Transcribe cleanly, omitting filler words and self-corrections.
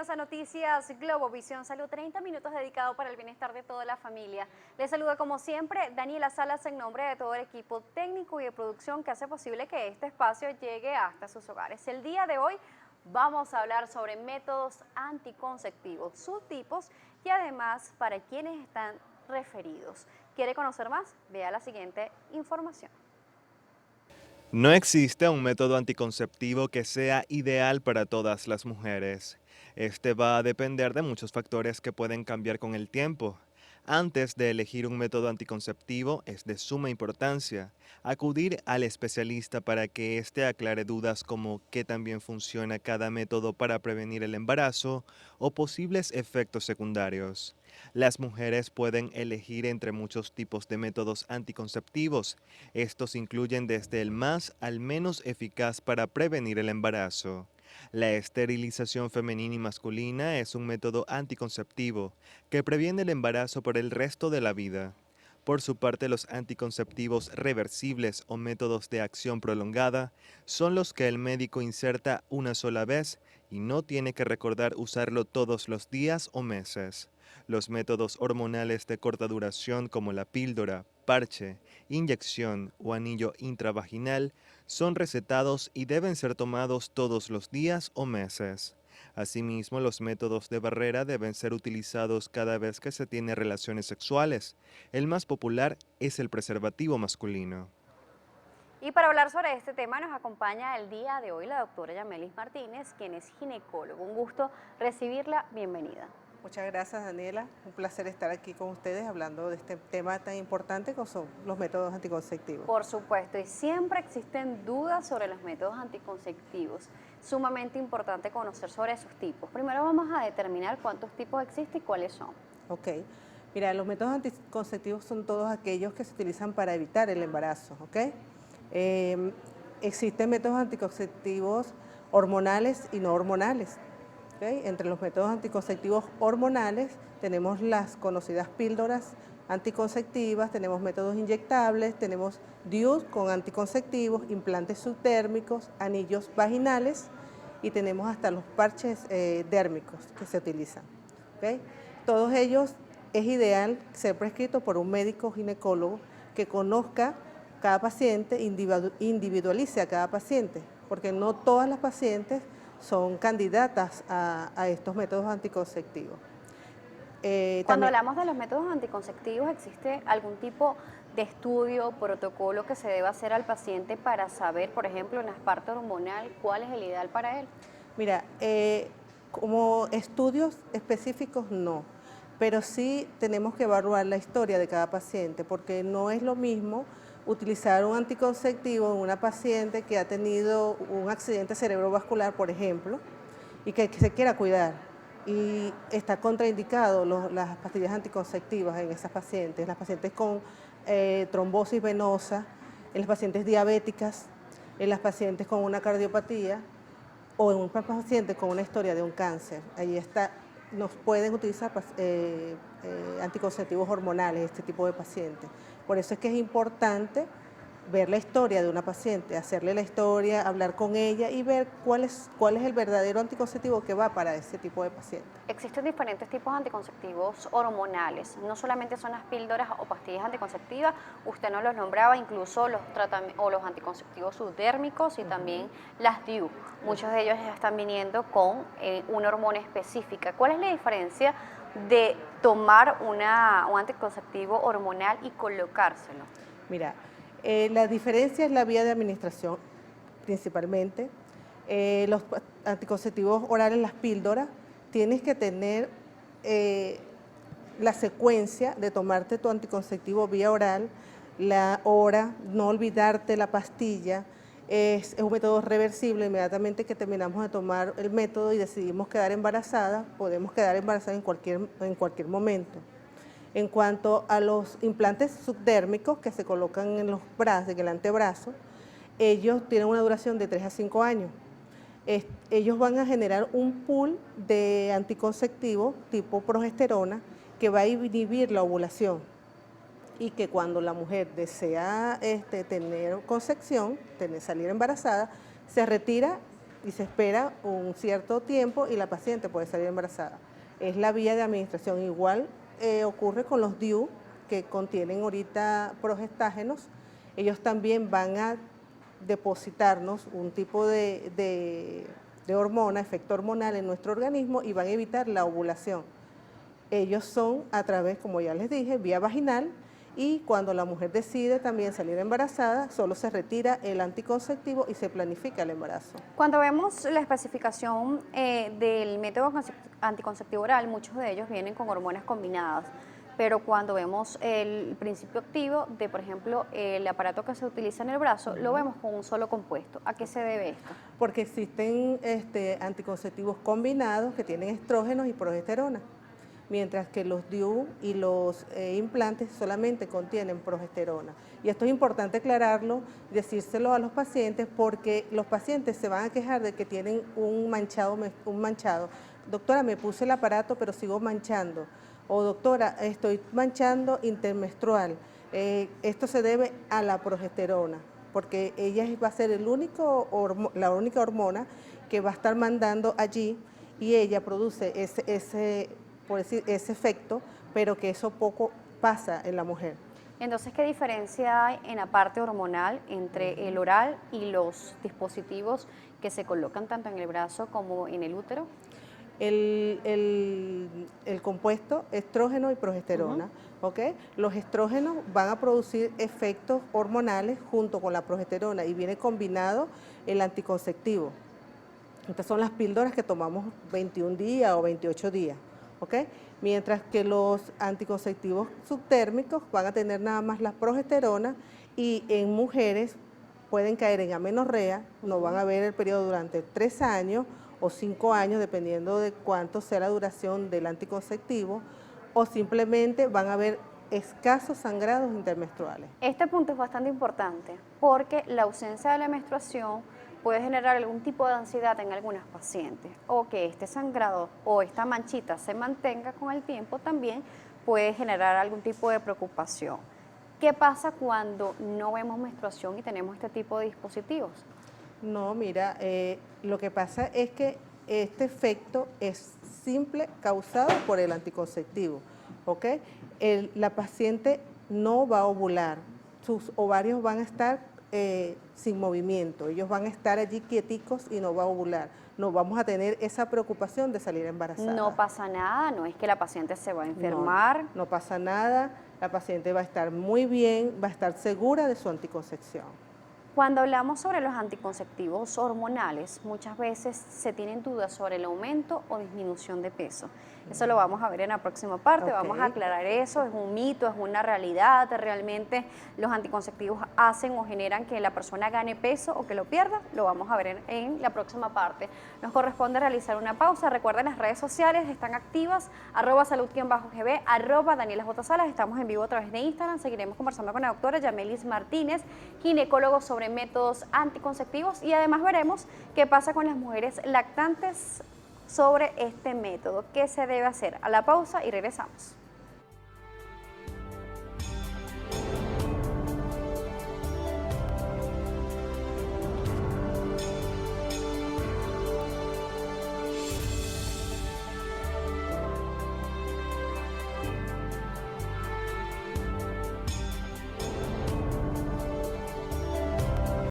bienvenidos a Noticias Globovisión Salud, 30 minutos dedicados para el bienestar de toda la familia. Les saluda como siempre Daniela Salas en nombre de todo el equipo técnico y de producción que hace posible que este espacio llegue hasta sus hogares. El día de hoy vamos a hablar sobre métodos anticonceptivos, sus tipos y además para quienes están referidos. ¿Quiere conocer más? Vea la siguiente información. No existe un método anticonceptivo que sea ideal para todas las mujeres. Este va a depender de muchos factores que pueden cambiar con el tiempo. Antes de elegir un método anticonceptivo es de suma importancia acudir al especialista para que éste aclare dudas como qué tan bien funciona cada método para prevenir el embarazo o posibles efectos secundarios. Las mujeres pueden elegir entre muchos tipos de métodos anticonceptivos. Estos incluyen desde el más al menos eficaz para prevenir el embarazo. La esterilización femenina y masculina es un método anticonceptivo que previene el embarazo por el resto de la vida. Por su parte, los anticonceptivos reversibles o métodos de acción prolongada son los que el médico inserta una sola vez y no tiene que recordar usarlo todos los días o meses. Los métodos hormonales de corta duración como la píldora, parche, inyección o anillo intravaginal son recetados y deben ser tomados todos los días o meses. Asimismo, los métodos de barrera deben ser utilizados cada vez que se tiene relaciones sexuales. El más popular es el preservativo masculino. Y para hablar sobre este tema nos acompaña el día de hoy la doctora Yamelis Martínez, quien es ginecólogo. Un gusto recibirla, bienvenida. Muchas gracias, Daniela. Un placer estar aquí con ustedes hablando de este tema tan importante como son los métodos anticonceptivos. Por supuesto, y siempre existen dudas sobre los métodos anticonceptivos. Sumamente importante conocer sobre sus tipos. Primero vamos a determinar cuántos tipos existen y cuáles son. Ok. Mira, los métodos anticonceptivos son todos aquellos que se utilizan para evitar el embarazo, ¿ok? Existen métodos anticonceptivos hormonales y no hormonales. ¿Okay? Entre los métodos anticonceptivos hormonales tenemos las conocidas píldoras anticonceptivas, tenemos métodos inyectables, tenemos DIUs con anticonceptivos, implantes subdérmicos, anillos vaginales y tenemos hasta los parches dérmicos que se utilizan. ¿Okay? Todos ellos es ideal ser prescritos por un médico ginecólogo que conozca cada paciente, individualice a cada paciente, porque no todas las pacientes son candidatas a estos métodos anticonceptivos. Cuando hablamos de los métodos anticonceptivos, ¿existe algún tipo de estudio, protocolo que se deba hacer al paciente para saber, por ejemplo, en la parte hormonal, cuál es el ideal para él? Mira, como estudios específicos no, pero sí tenemos que evaluar la historia de cada paciente, porque no es lo mismo utilizar un anticonceptivo en una paciente que ha tenido un accidente cerebrovascular, por ejemplo, y que se quiera cuidar. Y está contraindicado las pastillas anticonceptivas en esas pacientes, las pacientes con trombosis venosa, en las pacientes diabéticas, en las pacientes con una cardiopatía o en un paciente con una historia de un cáncer. Ahí está, nos pueden utilizar anticonceptivos hormonales, este tipo de pacientes. Por eso es que es importante ver la historia de una paciente, hacerle la historia, hablar con ella y ver cuál es el verdadero anticonceptivo que va para ese tipo de paciente. Existen diferentes tipos de anticonceptivos hormonales, no solamente son las píldoras o pastillas anticonceptivas, usted nos los nombraba, incluso los anticonceptivos subdérmicos y también las DIU. Muchos de ellos ya están viniendo con una hormona específica. ¿Cuál es la diferencia de tomar un anticonceptivo hormonal y colocárselo? Mira, la diferencia es la vía de administración, principalmente. Los anticonceptivos orales, las píldoras, tienes que tener la secuencia de tomarte tu anticonceptivo vía oral, la hora, no olvidarte la pastilla. Es un método reversible. Inmediatamente que terminamos de tomar el método y decidimos quedar embarazada, podemos quedar embarazadas en cualquier momento. En cuanto a los implantes subdérmicos que se colocan en los brazos, en el antebrazo, ellos tienen una duración de 3 a 5 años. Ellos van a generar un pool de anticonceptivo tipo progesterona que va a inhibir la ovulación y que cuando la mujer desea tener concepción, salir embarazada, se retira y se espera un cierto tiempo y la paciente puede salir embarazada. Es la vía de administración. Igual ocurre con los DIU que contienen ahorita progestágenos. Ellos también van a depositarnos un tipo de hormona, efecto hormonal en nuestro organismo y van a evitar la ovulación. Ellos son a través, como ya les dije, vía vaginal, y cuando la mujer decide también salir embarazada, solo se retira el anticonceptivo y se planifica el embarazo. Cuando vemos la especificación del método anticonceptivo oral, muchos de ellos vienen con hormonas combinadas, pero cuando vemos el principio activo de, por ejemplo, el aparato que se utiliza en el brazo, lo vemos con un solo compuesto. ¿A qué se debe esto? Porque existen anticonceptivos combinados que tienen estrógenos y progesterona, mientras que los DIU y los implantes solamente contienen progesterona. Y esto es importante aclararlo, decírselo a los pacientes, porque los pacientes se van a quejar de que tienen un manchado. Doctora, me puse el aparato pero sigo manchando. O doctora, estoy manchando intermenstrual. Esto se debe a la progesterona, porque ella va a ser la única hormona que va a estar mandando allí, y ella produce ese efecto, pero que eso poco pasa en la mujer. Entonces, ¿qué diferencia hay en la parte hormonal entre el oral y los dispositivos que se colocan tanto en el brazo como en el útero? El compuesto estrógeno y progesterona, ¿ok? Los estrógenos van a producir efectos hormonales junto con la progesterona y viene combinado el anticonceptivo. Estas son las píldoras que tomamos 21 días o 28 días, ¿ok? Mientras que los anticonceptivos subtérmicos van a tener nada más la progesterona, y en mujeres pueden caer en amenorrea, no van a ver el periodo durante 3 años o 5 años, dependiendo de cuánto sea la duración del anticonceptivo, o simplemente van a haber escasos sangrados intermenstruales. Este punto es bastante importante porque la ausencia de la menstruación puede generar algún tipo de ansiedad en algunas pacientes, o que este sangrado o esta manchita se mantenga con el tiempo también puede generar algún tipo de preocupación. ¿Qué pasa cuando no vemos menstruación y tenemos este tipo de dispositivos? No, mira, lo que pasa es que este efecto es simple causado por el anticonceptivo, ¿ok? La paciente no va a ovular, sus ovarios van a estar sin movimiento, ellos van a estar allí quieticos y no va a ovular. No vamos a tener esa preocupación de salir embarazada. No pasa nada, no es que la paciente se va a enfermar. No pasa nada, la paciente va a estar muy bien, va a estar segura de su anticoncepción. Cuando hablamos sobre los anticonceptivos hormonales, muchas veces se tienen dudas sobre el aumento o disminución de peso. Eso lo vamos a ver en la próxima parte, vamos a aclarar eso, es un mito, es una realidad, realmente los anticonceptivos hacen o generan que la persona gane peso o que lo pierda, lo vamos a ver en la próxima parte. Nos corresponde realizar una pausa, recuerden las redes sociales están activas, @salud_gb, @DanielaJSalas, estamos en vivo a través de Instagram, seguiremos conversando con la doctora Yamelis Martínez, ginecólogo sobre métodos anticonceptivos, y además veremos qué pasa con las mujeres lactantes sobre este método, qué se debe hacer. A la pausa y regresamos.